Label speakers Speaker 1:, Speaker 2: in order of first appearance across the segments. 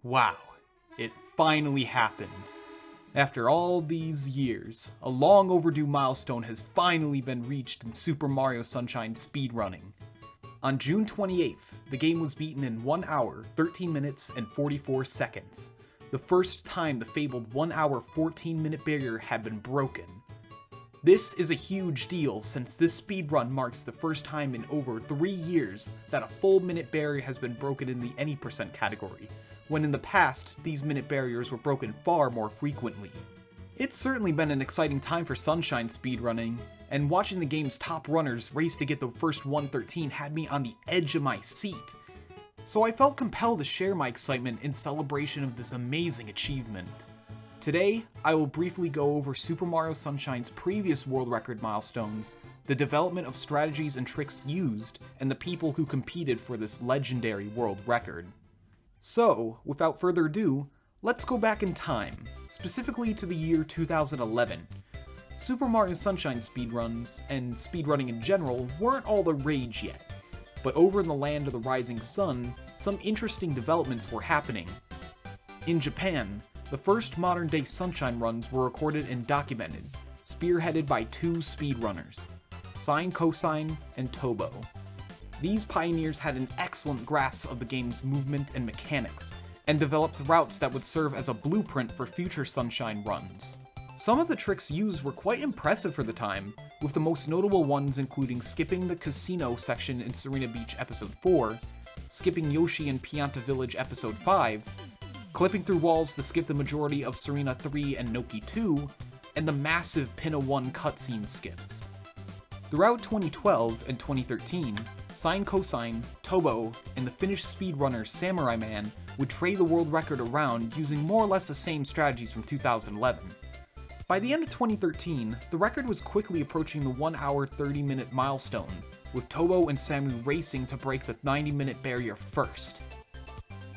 Speaker 1: Wow, it finally happened. After all these years, a long overdue milestone has finally been reached in Super Mario Sunshine speedrunning. On June 28th, the game was beaten in 1 hour, 13 minutes, and 44 seconds. The first time the fabled 1 hour, 14-minute barrier had been broken. This is a huge deal since this speedrun marks the first time in over 3 years that a full minute barrier has been broken in the any percent category, when in the past, these minute barriers were broken far more frequently. It's certainly been an exciting time for Sunshine speedrunning, and watching the game's top runners race to get the first 113 had me on the edge of my seat. So I felt compelled to share my excitement in celebration of this amazing achievement. Today, I will briefly go over Super Mario Sunshine's previous world record milestones, the development of strategies and tricks used, and the people who competed for this legendary world record. So, without further ado, let's go back in time, specifically to the year 2011. Super Mario Sunshine speedruns, and speedrunning in general, weren't all the rage yet. But over in the land of the rising sun, some interesting developments were happening. In Japan, the first modern-day Sunshine runs were recorded and documented, spearheaded by two speedrunners, Sine Cosine and Tobo. These pioneers had an excellent grasp of the game's movement and mechanics, and developed routes that would serve as a blueprint for future Sunshine runs. Some of the tricks used were quite impressive for the time, with the most notable ones including skipping the casino section in Serena Beach Episode 4, skipping Yoshi in Pianta Village Episode 5, clipping through walls to skip the majority of Serena 3 and Noki 2, and the massive Pinna 1 cutscene skips. Throughout 2012 and 2013, Sine Cosine, Tobo, and the Finnish speedrunner Samurai Man would trade the world record around using more or less the same strategies from 2011. By the end of 2013, the record was quickly approaching the 1 hour 30-minute milestone, with Tobo and Samu racing to break the 90-minute barrier first.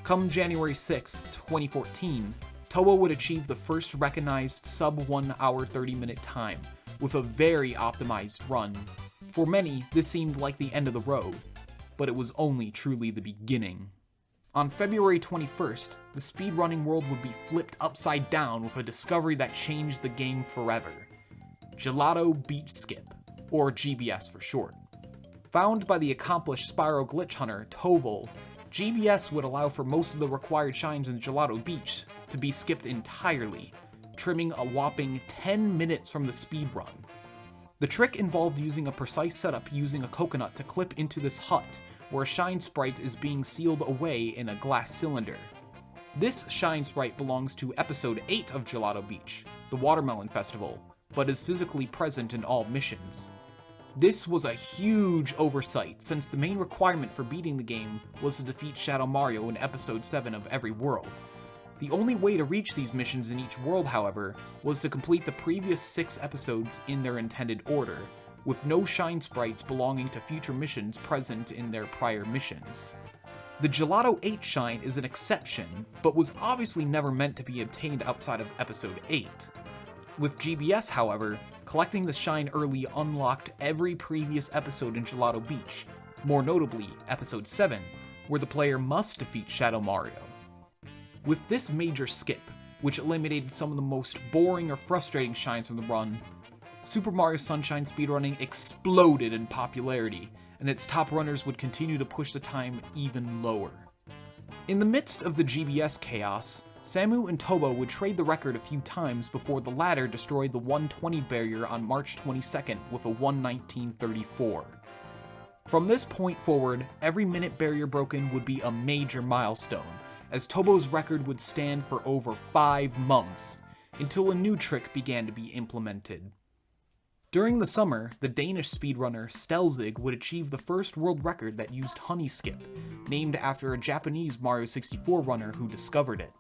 Speaker 1: Come January 6, 2014, Tobo would achieve the first recognized sub 1 hour 30-minute time, with a very optimized run. For many, this seemed like the end of the road, but it was only truly the beginning. On February 21st, the speedrunning world would be flipped upside down with a discovery that changed the game forever. Gelato Beach Skip, or GBS for short. Found by the accomplished Spyro glitch hunter Toval, GBS would allow for most of the required shines in Gelato Beach to be skipped entirely, trimming a whopping 10 minutes from the speedrun. The trick involved using a precise setup using a coconut to clip into this hut, where a shine sprite is being sealed away in a glass cylinder. This shine sprite belongs to episode 8 of Gelato Beach, the Watermelon Festival, but is physically present in all missions. This was a huge oversight, since the main requirement for beating the game was to defeat Shadow Mario in episode 7 of every world. The only way to reach these missions in each world, however, was to complete the previous 6 episodes in their intended order, with no shine sprites belonging to future missions present in their prior missions. The Gelato 8 shine is an exception, but was obviously never meant to be obtained outside of episode 8. With GBS, however, collecting the shine early unlocked every previous episode in Gelato Beach, more notably episode 7, where the player must defeat Shadow Mario. With this major skip, which eliminated some of the most boring or frustrating shines from the run, Super Mario Sunshine speedrunning exploded in popularity, and its top runners would continue to push the time even lower. In the midst of the GBS chaos, Samu and Tobo would trade the record a few times before the latter destroyed the 120 barrier on March 22nd with a 1:19:34. From this point forward, every minute barrier broken would be a major milestone, as Tobo's record would stand for over 5 months, until a new trick began to be implemented. During the summer, the Danish speedrunner Stelzig would achieve the first world record that used Honey Skip, named after a Japanese Mario 64 runner who discovered it.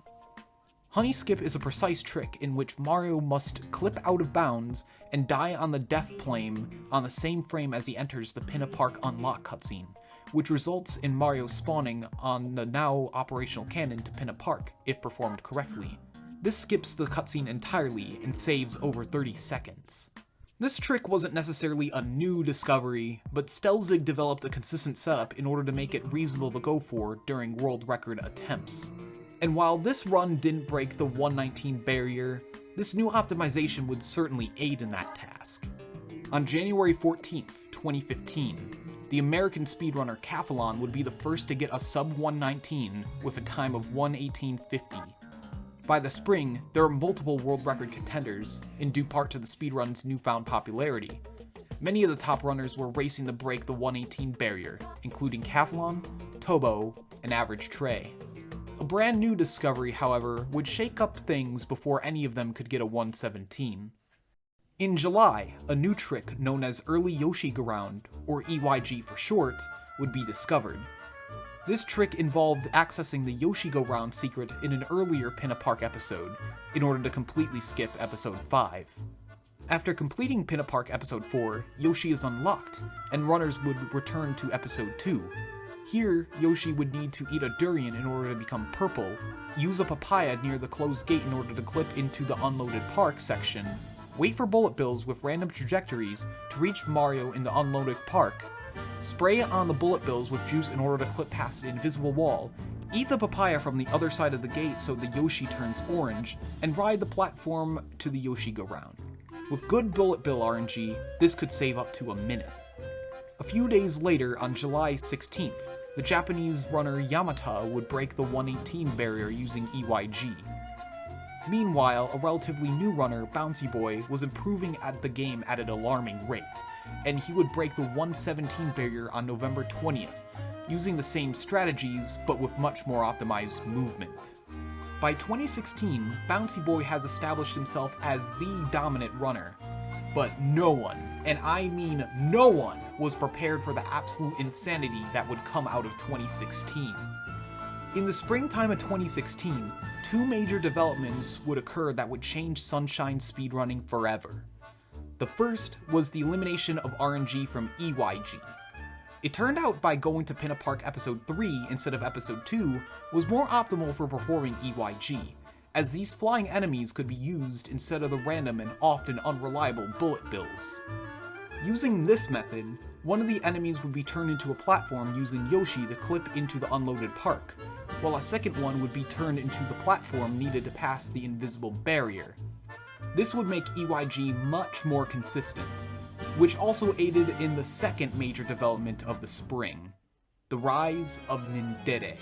Speaker 1: Honey Skip is a precise trick in which Mario must clip out of bounds and die on the death plane on the same frame as he enters the Pinna Park Unlock cutscene, which results in Mario spawning on the now operational cannon to Pinna Park, if performed correctly. This skips the cutscene entirely and saves over 30 seconds. This trick wasn't necessarily a new discovery, but Stelzig developed a consistent setup in order to make it reasonable to go for during world record attempts. And while this run didn't break the 119 barrier, this new optimization would certainly aid in that task. On January 14th, 2015, the American speedrunner Cathalon would be the first to get a sub 119 with a time of 1:18:50. By the spring, there were multiple world record contenders, in due part to the speedrun's newfound popularity. Many of the top runners were racing to break the 118 barrier, including Cathalon, Tobo, and Average Trey. A brand new discovery, however, would shake up things before any of them could get a 117. In July, a new trick known as Early Yoshi Go Round, or EYG for short, would be discovered. This trick involved accessing the Yoshi Go Round secret in an earlier Pinna Park episode, in order to completely skip episode 5. After completing Pinna Park episode 4, Yoshi is unlocked, and runners would return to episode 2. Here, Yoshi would need to eat a durian in order to become purple, use a papaya near the closed gate in order to clip into the unloaded park section, wait for bullet bills with random trajectories to reach Mario in the unloaded park, spray on the bullet bills with juice in order to clip past an invisible wall, eat the papaya from the other side of the gate so the Yoshi turns orange, and ride the platform to the Yoshi Go Round. With good bullet bill RNG, this could save up to a minute. A few days later, on July 16th, the Japanese runner Yamata would break the 118 barrier using EYG. Meanwhile, a relatively new runner, Bouncy Boy, was improving at the game at an alarming rate, and he would break the 117 barrier on November 20th, using the same strategies but with much more optimized movement. By 2016, Bouncy Boy has established himself as the dominant runner, but no one, and I mean no one, was prepared for the absolute insanity that would come out of 2016. In the springtime of 2016, two major developments would occur that would change Sunshine speedrunning forever. The first was the elimination of RNG from EYG. It turned out by going to Pinna Park episode 3 instead of episode 2 was more optimal for performing EYG, as these flying enemies could be used instead of the random and often unreliable bullet bills. Using this method, one of the enemies would be turned into a platform using Yoshi to clip into the unloaded park, while a second one would be turned into the platform needed to pass the invisible barrier. This would make EYG much more consistent, which also aided in the second major development of the spring, the rise of Dede,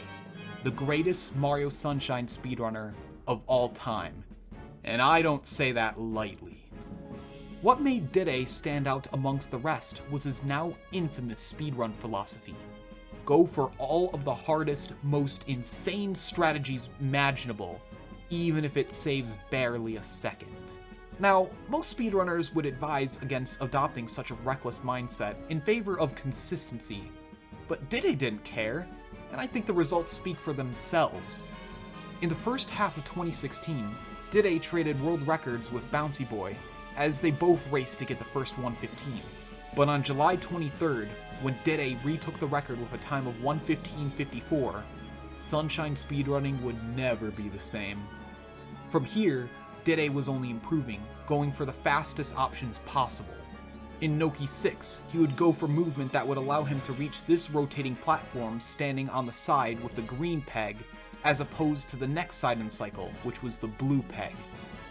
Speaker 1: the greatest Mario Sunshine speedrunner of all time. And I don't say that lightly. What made Dede stand out amongst the rest was his now infamous speedrun philosophy. Go for all of the hardest, most insane strategies imaginable, even if it saves barely a second. Now, most speedrunners would advise against adopting such a reckless mindset in favor of consistency, but Dede didn't care, and I think the results speak for themselves. In the first half of 2016, Dede traded world records with Bouncy Boy, as they both raced to get the first 115. But on July 23rd, when Dede retook the record with a time of 1:15:54, Sunshine speedrunning would never be the same. From here, Dede was only improving, going for the fastest options possible. In Noki 6, he would go for movement that would allow him to reach this rotating platform standing on the side with the green peg, as opposed to the next side in cycle, which was the blue peg.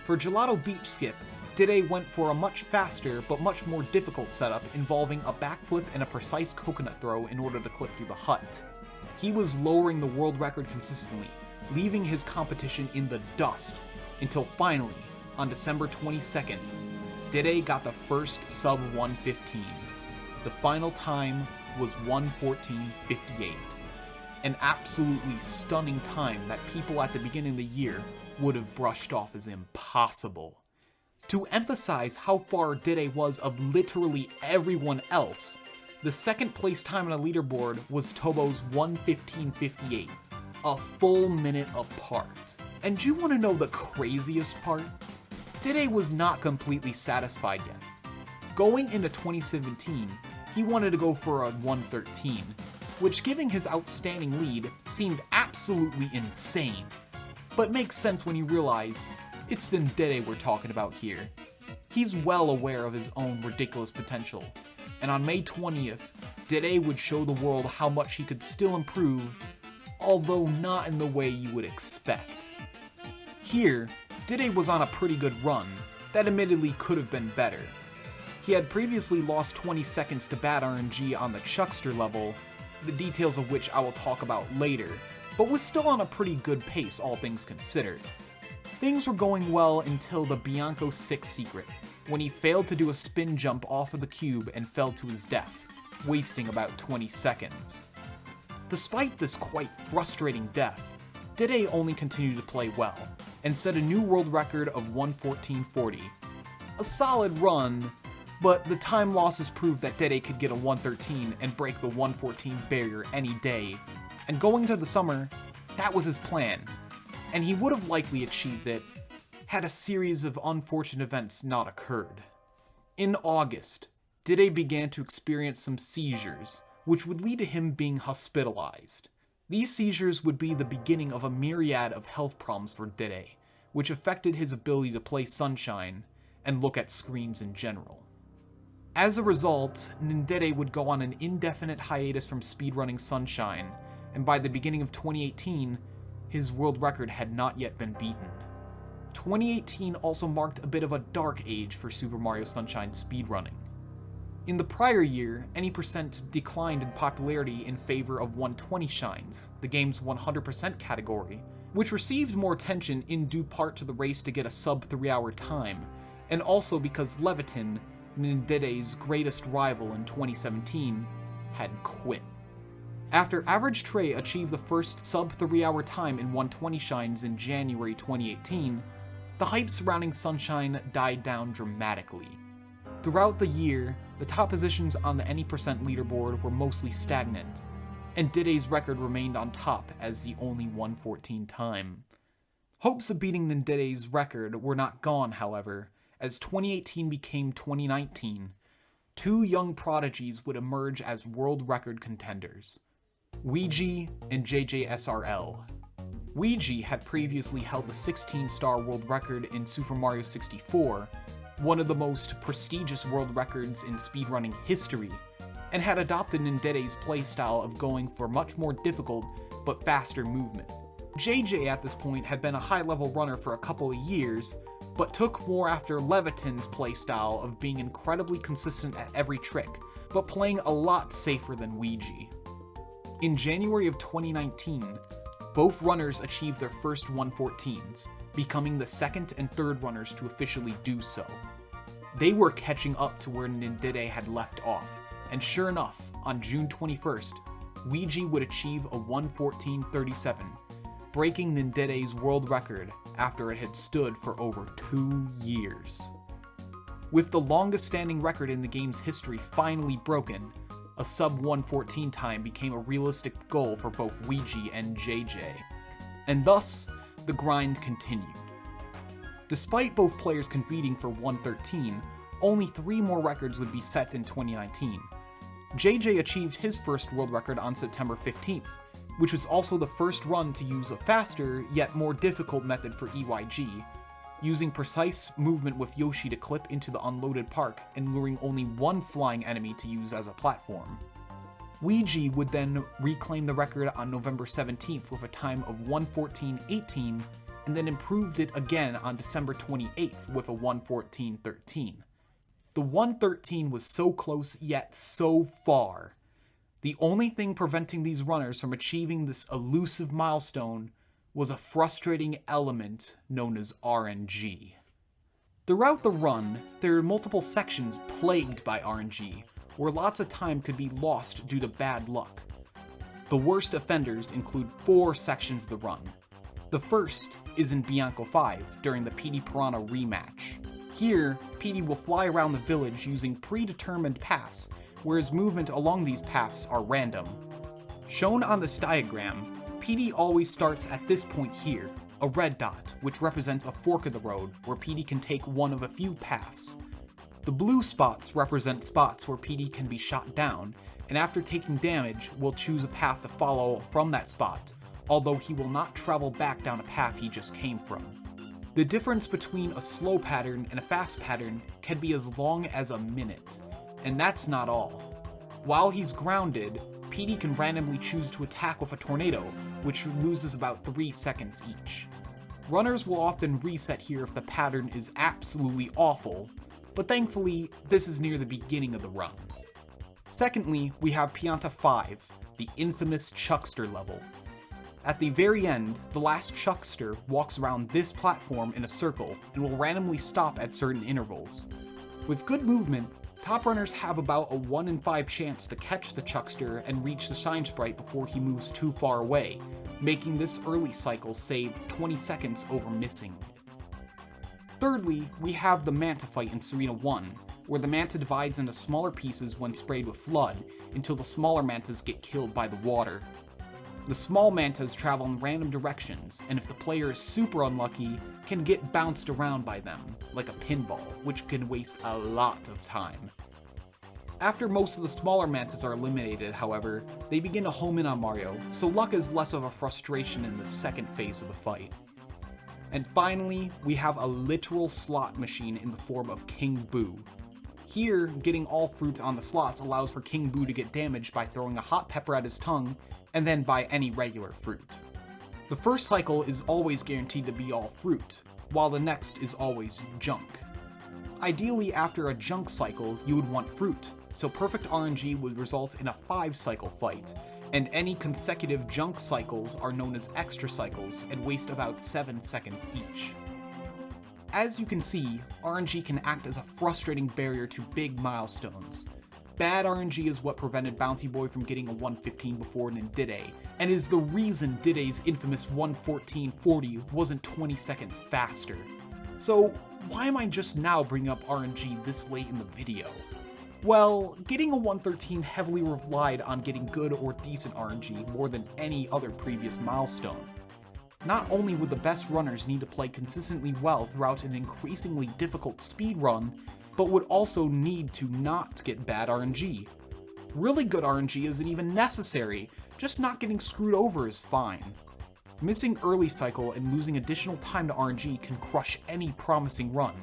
Speaker 1: For Gelato Beach Skip, Dede went for a much faster but much more difficult setup involving a backflip and a precise coconut throw in order to clip through the hut. He was lowering the world record consistently, leaving his competition in the dust, until finally, on December 22nd, Dede got the first sub 115. The final time was 1:14:58. An absolutely stunning time that people at the beginning of the year would have brushed off as impossible. To emphasize how far Dede was of literally everyone else, the second place time on the leaderboard was Tobo's 1:15:58, a full minute apart. And do you want to know the craziest part? Dede was not completely satisfied yet. Going into 2017, he wanted to go for a 113, which, given his outstanding lead, seemed absolutely insane. But makes sense when you realize it's the Dede we're talking about here. He's well aware of his own ridiculous potential, and on May 20th, Dede would show the world how much he could still improve although not in the way you would expect. Here, Dede was on a pretty good run that admittedly could have been better. He had previously lost 20 seconds to bad RNG on the Chuckster level, the details of which I will talk about later, but was still on a pretty good pace all things considered. Things were going well until the Bianco 6 secret, when he failed to do a spin jump off of the cube and fell to his death, wasting about 20 seconds. Despite this quite frustrating death, Dede only continued to play well, and set a new world record of 1:14.40. A solid run, but the time losses proved that Dede could get a 1:13 and break the 1:14 barrier any day, and going into the summer, that was his plan, and he would have likely achieved it had a series of unfortunate events not occurred. In August, Dede began to experience some seizures, which would lead to him being hospitalized. These seizures would be the beginning of a myriad of health problems for Dede, which affected his ability to play Sunshine and look at screens in general. As a result, Dede would go on an indefinite hiatus from speedrunning Sunshine, and by the beginning of 2018, his world record had not yet been beaten. 2018 also marked a bit of a dark age for Super Mario Sunshine speedrunning. In the prior year, any percent declined in popularity in favor of 120 Shines, the game's 100% category, which received more attention in due part to the race to get a sub 3-hour time, and also because Leviton, Dede's greatest rival in 2017, had quit. After Average Trey achieved the first sub 3-hour time in 120 Shines in January 2018, the hype surrounding Sunshine died down dramatically. Throughout the year, the top positions on the any percent leaderboard were mostly stagnant, and Dede's record remained on top as the only 1:14 time. Hopes of beating Dede's record were not gone, however, as 2018 became 2019. Two young prodigies would emerge as world record contenders, Ouija and JJSRL. Ouija had previously held the 16-star world record in Super Mario 64, one of the most prestigious world records in speedrunning history, and had adopted Dede's playstyle of going for much more difficult but faster movement. JJ at this point had been a high-level runner for a couple of years, but took more after Leviton's playstyle of being incredibly consistent at every trick, but playing a lot safer than Ouija. In January of 2019, both runners achieved their first 1:14s, becoming the second and third runners to officially do so. They were catching up to where Dede had left off, and sure enough, on June 21st, Ouija would achieve a 1:14.37, breaking Dede's world record after it had stood for over 2 years. With the longest standing record in the game's history finally broken, a sub 1:14 time became a realistic goal for both Ouija and JJ, and thus, the grind continued. Despite both players competing for 1:13, only 3 more records would be set in 2019. JJ achieved his first world record on September 15th, which was also the first run to use a faster, yet more difficult method for EYG, using precise movement with Yoshi to clip into the unloaded park and luring only one flying enemy to use as a platform. Ouija would then reclaim the record on November 17th with a time of 1:14.18, and then improved it again on December 28th with a 1:14.13. The 1:13 was so close yet so far. The only thing preventing these runners from achieving this elusive milestone was a frustrating element known as RNG. Throughout the run, there are multiple sections plagued by RNG, where lots of time could be lost due to bad luck. The worst offenders include 4 sections of the run. The first is in Bianco 5 during the Petey Piranha rematch. Here, Petey will fly around the village using predetermined paths, whereas movement along these paths are random. Shown on this diagram, Petey always starts at this point here, a red dot, which represents a fork of the road where Petey can take one of a few paths. The blue spots represent spots where Petey can be shot down, and after taking damage, will choose a path to follow from that spot, although he will not travel back down a path he just came from. The difference between a slow pattern and a fast pattern can be as long as a minute, and that's not all. While he's grounded, Petey can randomly choose to attack with a tornado, which loses about 3 seconds each. Runners will often reset here if the pattern is absolutely awful, but thankfully, this is near the beginning of the run. Secondly, we have Pianta 5, the infamous Chuckster level. At the very end, the last Chuckster walks around this platform in a circle and will randomly stop at certain intervals. With good movement, top runners have about a 1 in 5 chance to catch the Chuckster and reach the Shine Sprite before he moves too far away, making this early cycle save 20 seconds over missing it. Thirdly, we have the Manta fight in Serena 1, where the Manta divides into smaller pieces when sprayed with Flood, until the smaller Mantas get killed by the water. The small Mantas travel in random directions, and if the player is super unlucky, can get bounced around by them, like a pinball, which can waste a lot of time. After most of the smaller Mantas are eliminated, however, they begin to home in on Mario, so luck is less of a frustration in the second phase of the fight. And finally, we have a literal slot machine in the form of King Boo. Here, getting all fruits on the slots allows for King Boo to get damaged by throwing a hot pepper at his tongue, and then by any regular fruit. The first cycle is always guaranteed to be all fruit, while the next is always junk. Ideally, after a junk cycle, you would want fruit, so perfect RNG would result in a 5-cycle fight, and any consecutive junk cycles are known as extra cycles and waste about 7 seconds each. As you can see, RNG can act as a frustrating barrier to big milestones. Bad RNG is what prevented Bounty Boy from getting a 115 before in Dede, and is the reason Dede's infamous 114.40 wasn't 20 seconds faster. So why am I just now bringing up RNG this late in the video? Well, getting a 113 heavily relied on getting good or decent RNG more than any other previous milestone. Not only would the best runners need to play consistently well throughout an increasingly difficult speed run, but would also need to not get bad RNG. Really good RNG isn't even necessary, just not getting screwed over is fine. Missing early cycle and losing additional time to RNG can crush any promising run.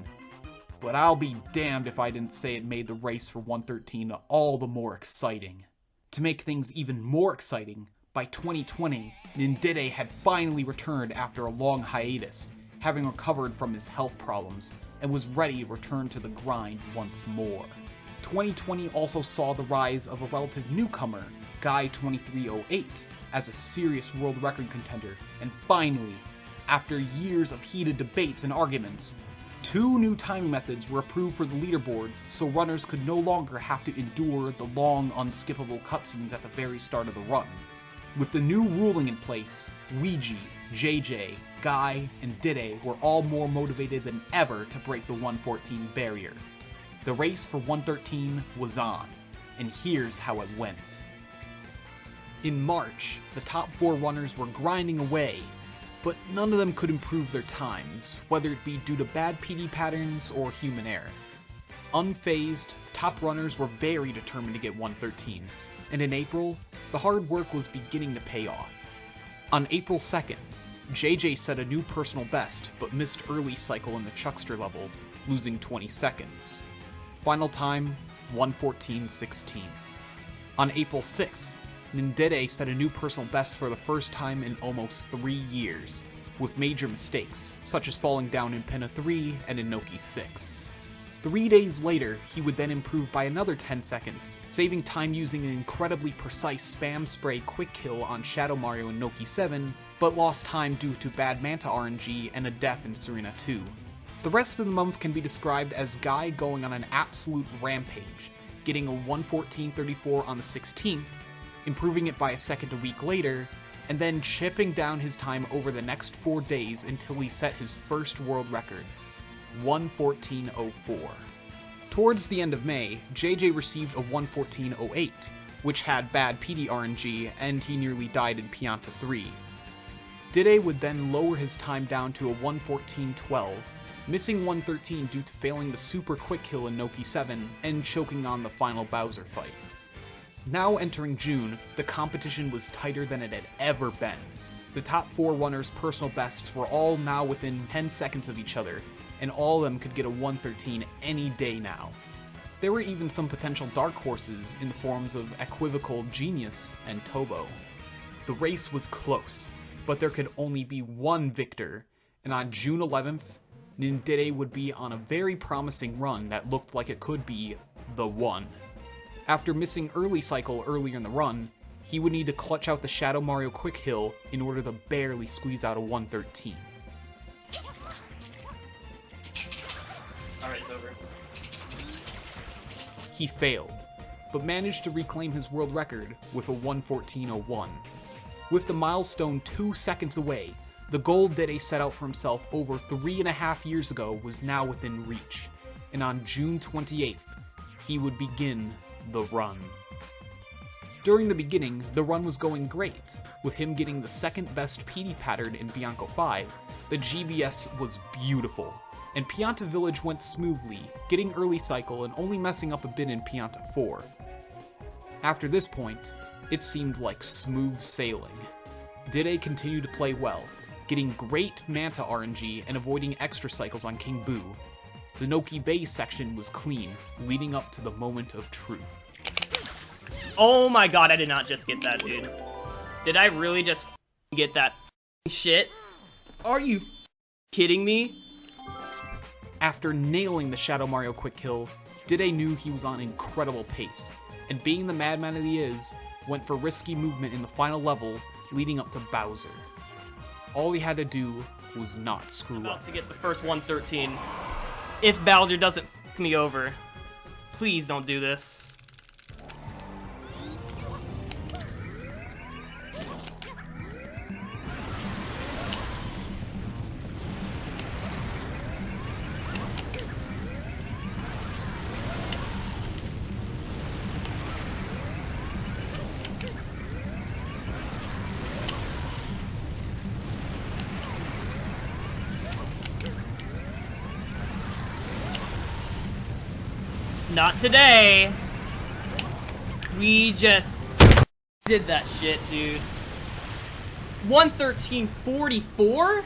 Speaker 1: But I'll be damned if I didn't say it made the race for 113 all the more exciting. To make things even more exciting, by 2020, Dede had finally returned after a long hiatus, having recovered from his health problems, and was ready to return to the grind once more. 2020 also saw the rise of a relative newcomer, Guy2308, as a serious world record contender, and finally, after years of heated debates and arguments, 2 new timing methods were approved for the leaderboards so runners could no longer have to endure the long, unskippable cutscenes at the very start of the run. With the new ruling in place, Ouija, JJ, Guy, and Dede were all more motivated than ever to break the 114 barrier. The race for 113 was on, and here's how it went. In March, the top 4 runners were grinding away, but none of them could improve their times, whether it be due to bad PD patterns or human error. Unfazed, the top runners were very determined to get 113, and in April, the hard work was beginning to pay off. On April 2nd, JJ set a new personal best, but missed early cycle in the Chuckster level, losing 20 seconds. Final time, 1:14:16. On April 6th, Dede set a new personal best for the first time in almost 3 years, with major mistakes, such as falling down in Pinna 3 and in Noki 6. 3 days later, he would then improve by another 10 seconds, saving time using an incredibly precise spam spray quick kill on Shadow Mario in Noki 7, but lost time due to bad Manta RNG and a death in Serena 2. The rest of the month can be described as Guy going on an absolute rampage, getting a 1:14:34 on the 16th, improving it by a second a week later, and then chipping down his time over the next 4 days until he set his first world record, 1:14:04. Towards the end of May, JJ received a 1:14:08, which had bad PD RNG, and he nearly died in Pianta 3. Dede would then lower his time down to a 1:14:12, missing 113 due to failing the super quick kill in Noki 7 and choking on the final Bowser fight. Now entering June, the competition was tighter than it had ever been. The top 4 runners' personal bests were all now within 10 seconds of each other, and all of them could get a 113 any day now. There were even some potential dark horses in the forms of Equivocal Genius and Tobo. The race was close, but there could only be one victor, and on June 11th, Dede would be on a very promising run that looked like it could be the one. After missing early cycle earlier in the run, he would need to clutch out the Shadow Mario Quick Hill in order to barely squeeze out a 113.
Speaker 2: Alright, it's over.
Speaker 1: He failed, but managed to reclaim his world record with a 114.01. With the milestone 2 seconds away, the goal Dede set out for himself over 3.5 years ago was now within reach, and on June 28th, he would begin the run. During the beginning, the run was going great, with him getting the second best PD pattern in Bianco 5. The GBS was beautiful, and Pianta Village went smoothly, getting early cycle and only messing up a bit in Pianta 4. After this point, it seemed like smooth sailing. Dede continued to play well, getting great Manta RNG and avoiding extra cycles on King Boo. The Noki Bay section was clean, leading up to the moment of truth.
Speaker 2: Oh my god, I did not just get that, dude. Did I really just get that shit? Are you kidding me?
Speaker 1: After nailing the Shadow Mario Quick Kill, Dede knew he was on incredible pace, and being the madman that he is, went for risky movement in the final level, leading up to Bowser. All he had to do was not screw
Speaker 2: About
Speaker 1: up.
Speaker 2: to get the first 113. If Bowser doesn't f me over, please don't do this. Not today. We just did that shit, dude. 113.44?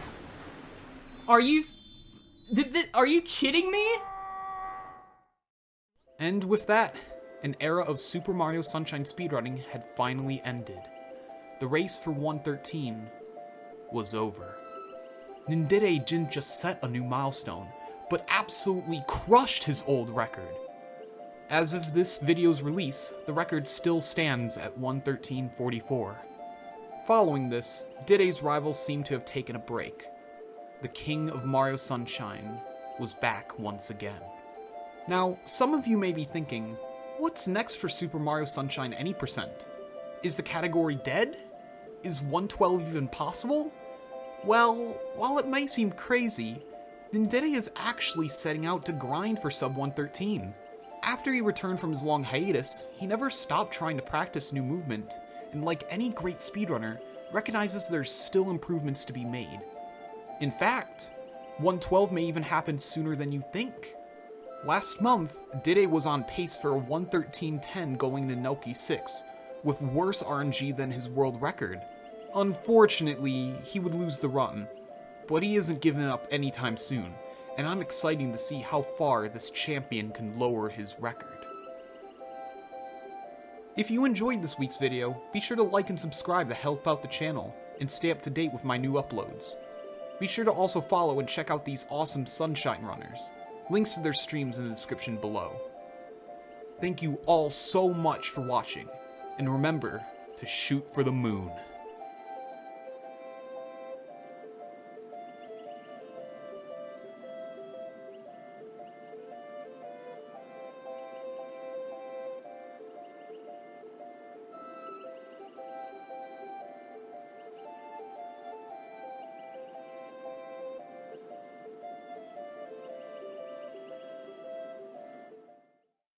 Speaker 2: Are you kidding me?
Speaker 1: And with that, an era of Super Mario Sunshine speedrunning had finally ended. The race for 113 was over. Dede didn't just set a new milestone, but absolutely crushed his old record. As of this video's release, the record still stands at 113.44. Following this, Dede's rivals seem to have taken a break. The king of Mario Sunshine was back once again. Now, some of you may be thinking, what's next for Super Mario Sunshine any percent? Is the category dead? Is 112 even possible? Well, while it may seem crazy, Dede is actually setting out to grind for sub 113. After he returned from his long hiatus, he never stopped trying to practice new movement, and like any great speedrunner, recognizes there's still improvements to be made. In fact, 112 may even happen sooner than you think. Last month, Dede was on pace for a 113.10 going to Noki 6, with worse RNG than his world record. Unfortunately, he would lose the run, but he isn't giving up anytime soon, and I'm excited to see how far this champion can lower his record. If you enjoyed this week's video, be sure to like and subscribe to help out the channel, and stay up to date with my new uploads. Be sure to also follow and check out these awesome Sunshine Runners. Links to their streams in the description below. Thank you all so much for watching, and remember to shoot for the moon.